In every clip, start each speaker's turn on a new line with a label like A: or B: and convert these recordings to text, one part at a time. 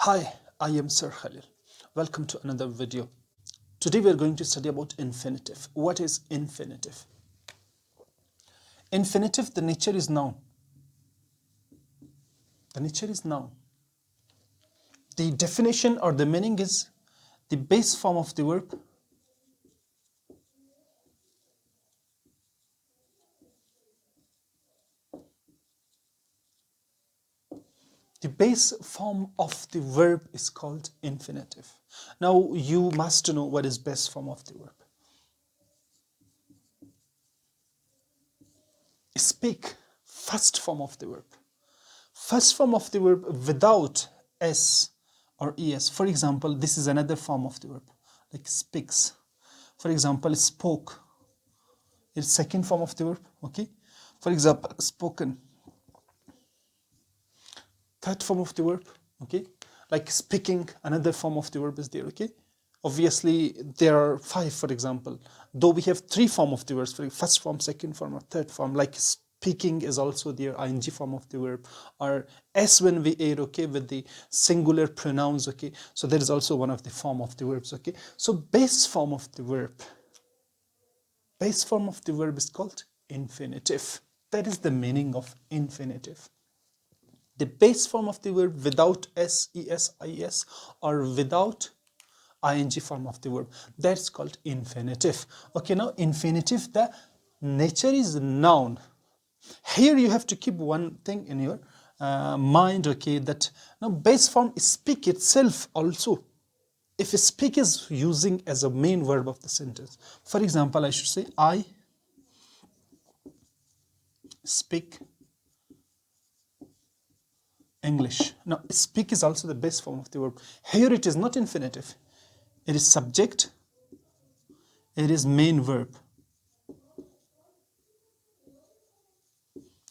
A: Hi, I am Sir Khalil. Welcome to another video. Today we are going to study about infinitive. What is infinitive? Infinitive, the nature is noun. The nature is noun. The definition or the meaning is the base form of the verb. The base form of the verb is called infinitive. Now you must know what is base form of the verb. Speak, first form of the verb. First form of the verb without s or es. For example, this is another form of the verb, like speaks. For example, spoke is second form of the verb. Okay. For example, spoken, third form of the verb. Okay. Like speaking, another form of the verb is there. Okay. Obviously, there are five, for example. Though we have three form of the verbs, first form, second form, or third form. Like speaking is also the ing form of the verb, or s when we add, okay, with the singular pronouns, okay. So there is also one of the form of the verbs, okay. So base form of the verb is called infinitive. That is the meaning of infinitive. The base form of the verb without s, es, is, or without ing form of the verb, that's called infinitive. Okay, now infinitive, the nature is noun. Here you have to keep one thing in your mind, okay, that now base form speak itself also. If speak is using as a main verb of the sentence, for example, I should say I speak English. Now speak is also the base form of the verb. Here it is not infinitive. It is subject, it is main verb.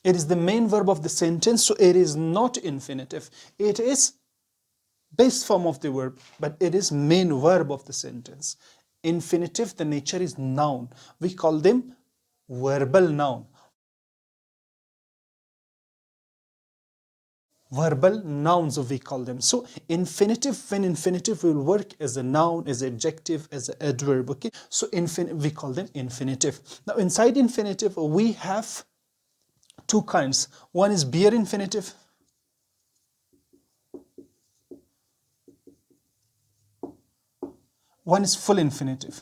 A: It is the main verb of the sentence, so it is not infinitive. It is base form of the verb, but it is main verb of the sentence. Infinitive, the nature is noun. We call them verbal noun. Verbal nouns, we call them. So infinitive, when infinitive will work as a noun, as an adjective, as an adverb, okay? So we call them infinitive. Now inside infinitive, we have two kinds. One is bare infinitive. One is full infinitive.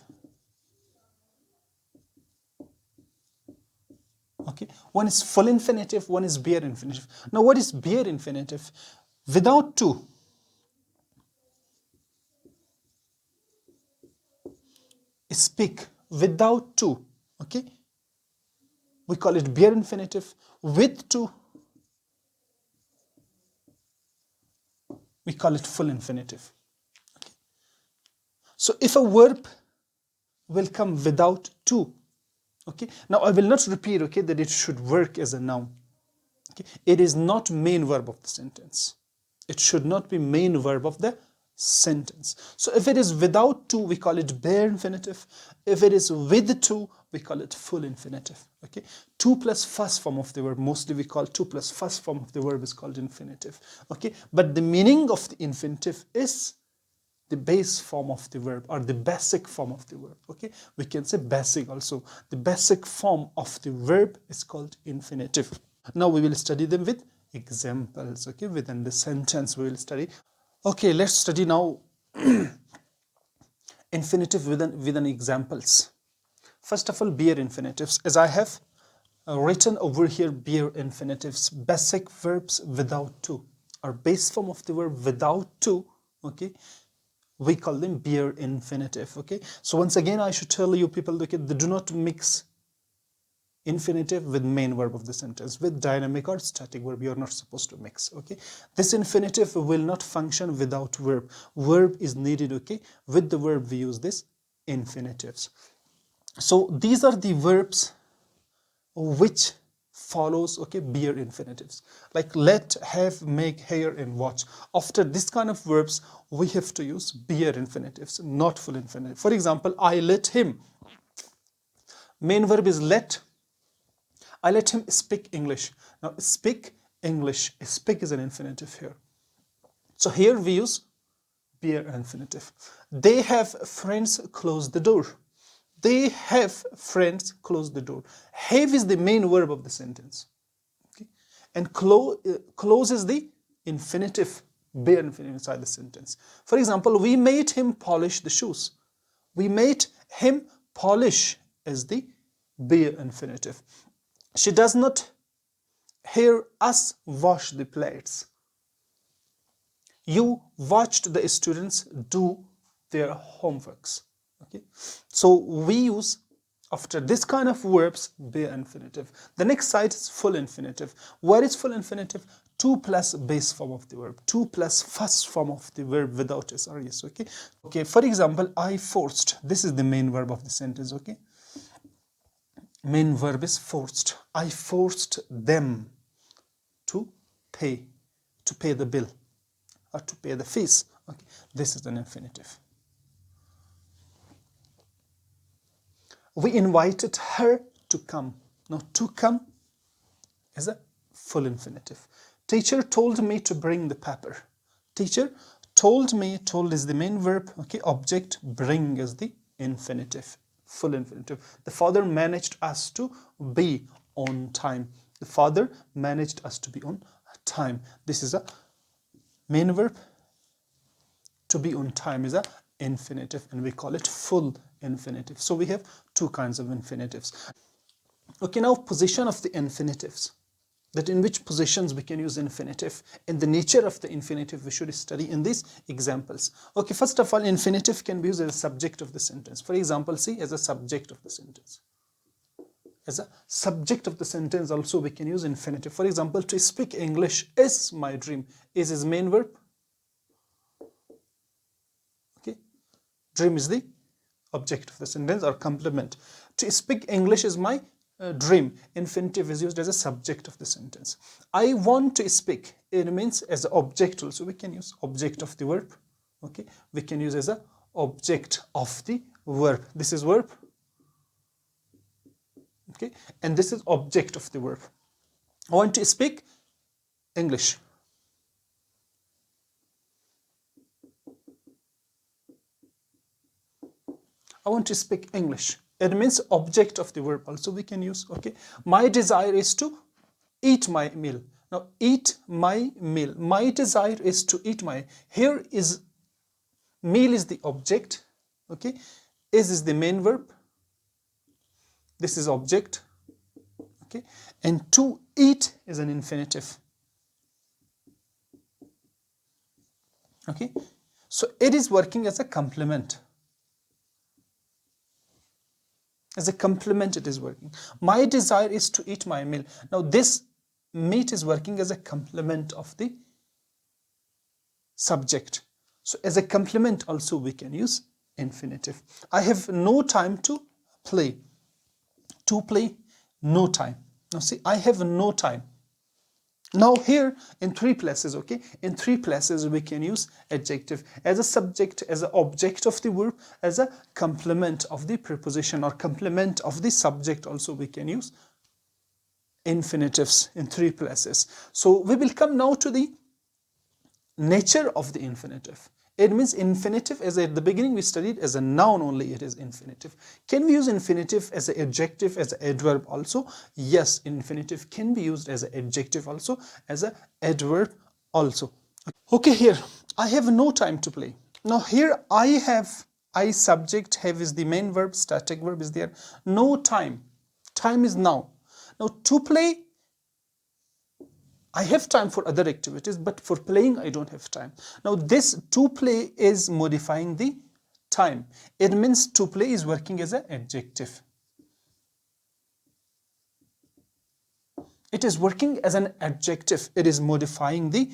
A: Okay, one is full infinitive, one is bare infinitive. Now what is bare infinitive? Without to. Speak without to. Okay, we call it bare infinitive. With to, we call it full infinitive. Okay. So if a verb will come without to, okay, now I will not repeat, okay, that it should work as a noun. Okay, it is not main verb of the sentence. It should not be main verb of the sentence. So if it is without to, we call it bare infinitive. If it is with to, we call it full infinitive. Okay, to plus first form of the verb, mostly we call to plus first form of the verb is called infinitive. Okay, but the meaning of the infinitive is the base form of the verb, or the basic form of the verb. Okay, we can say basic also. The basic form of the verb is called infinitive. Now we will study them with examples. Okay, within the sentence we will study. Okay, let's study now infinitive with an examples. First of all, bare infinitives. As I have written over here, bare infinitives, basic verbs without to, or base form of the verb without to. Okay, we call them bare infinitive. Okay, so once again I should tell you people, okay, they do not mix infinitive with main verb of the sentence. With dynamic or static verb, you're not supposed to mix. Okay, this infinitive will not function without verb. Verb is needed. Okay, with the verb we use this infinitives. So these are the verbs which follows, okay, bare infinitives, like let, have, make, hear, and watch. After this kind of verbs we have to use bare infinitives, not full infinitive. For example, I let him, main verb is let. I let him speak English. Now speak English, speak is an infinitive here. So here we use bare infinitive. They have friends, close the door. They have friends, close the door. Have is the main verb of the sentence. Okay? And close is the infinitive, bare infinitive inside the sentence. For example, we made him polish the shoes. We made him polish is the bare infinitive. She does not hear us wash the plates. You watched the students do their homeworks. Okay, so we use, after this kind of verbs, bare infinitive. The next side is full infinitive. What is full infinitive? To plus base form of the verb, to plus first form of the verb without SRES. Okay, for example, I forced. This is the main verb of the sentence. Okay, main verb is forced. I forced them to pay the bill, or to pay the fees. Okay, this is an infinitive. We invited her to come. Now, to come is a full infinitive. Teacher told me to bring the paper. Teacher told me, told is the main verb. Okay, object, bring is the infinitive, full infinitive. The father managed us to be on time. The father managed us to be on time. This is a main verb. To be on time is a infinitive, and we call it full infinitive. So we have two kinds of infinitives. Okay, now position of the infinitives. That in which positions we can use infinitive, and the nature of the infinitive we should study in these examples. Okay, first of all, infinitive can be used as a subject of the sentence. For example, see, as a subject of the sentence. As a subject of the sentence also we can use infinitive. For example, to speak English is my dream. Is his main verb. Okay, dream is the object of the sentence or complement. To speak English is my dream. Infinitive is used as a subject of the sentence. I want to speak. It means as an object also. We can use object of the verb. Okay, we can use as a object of the verb. This is verb. Okay, and this is object of the verb. I want to speak English. I want to speak English. It means object of the verb also we can use. Okay, my desire is to eat my meal. Now, eat my meal. My desire is to eat my. Here is meal is the object. Okay, is the main verb. This is object. Okay, and to eat is an infinitive. Okay, so it is working as a complement. As a complement it is working. My desire is to eat my meal. Now this meat is working as a complement of the subject. So as a complement also we can use infinitive. I have no time to play. To play, no time. Now see, I have no time. Now here in three places, okay, in three places we can use adjective as a subject, as an object of the verb, as a complement of the preposition or complement of the subject also we can use infinitives in three places. So we will come now to the nature of the infinitive. It means infinitive, as at the beginning we studied, as a noun only it is infinitive. Can we use infinitive as an adjective, as an adverb also? Yes, infinitive can be used as an adjective also, as an adverb also. Okay, here, I have no time to play. Now here I subject, have is the main verb, static verb is there. No time. Time is now. Now to play, I have time for other activities, but for playing, I don't have time. Now, this to play is modifying the time. It means to play is working as an adjective. It is working as an adjective. It is modifying the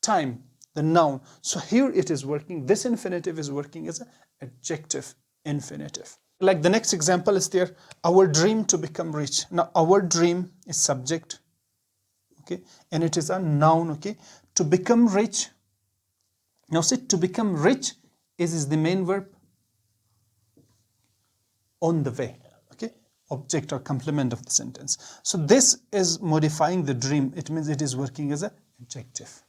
A: time, the noun. So here it is working. This infinitive is working as an adjective infinitive. Like the next example is there, our dream to become rich. Now, our dream is subject. Okay, and it is a noun. Okay, to become rich. Now see, to become rich is the main verb. On the way. Okay, object or complement of the sentence. So this is modifying the dream. It means it is working as an adjective.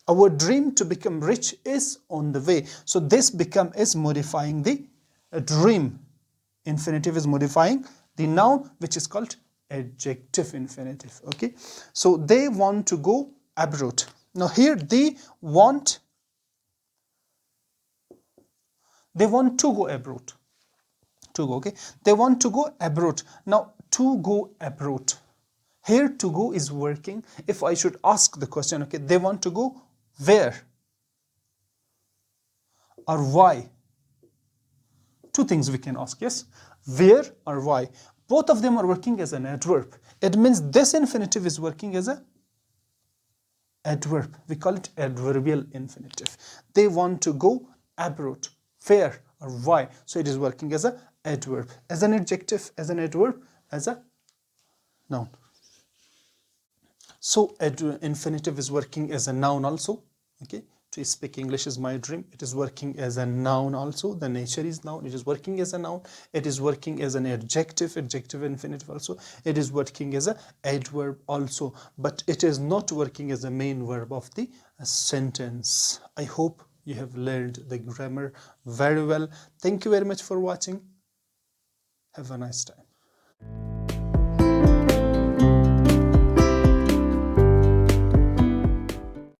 A: Our dream to become rich is on the way. So this become is modifying the dream. Infinitive is modifying the noun, which is called adjective infinitive. Okay, so they want to go abroad. Now here they want to go abroad. To go, okay, they want to go abroad. Now to go abroad, here to go is working. If I should ask the question, okay, they want to go where or why? Two things we can ask, yes, where or why. Both of them are working as an adverb. It means this infinitive is working as a adverb. We call it adverbial infinitive. They want to go abroad. Where or why? So it is working as a adverb, as an adjective, as an adverb, as a noun. So infinitive is working as a noun also. Okay, to speak English is my dream. It is working as a noun also. The nature is noun. It is working as a noun. It is working as an adjective, adjective infinitive also. It is working as a adverb also. But it is not working as a main verb of the sentence. I hope you have learned the grammar very well. Thank you very much for watching. Have a nice time.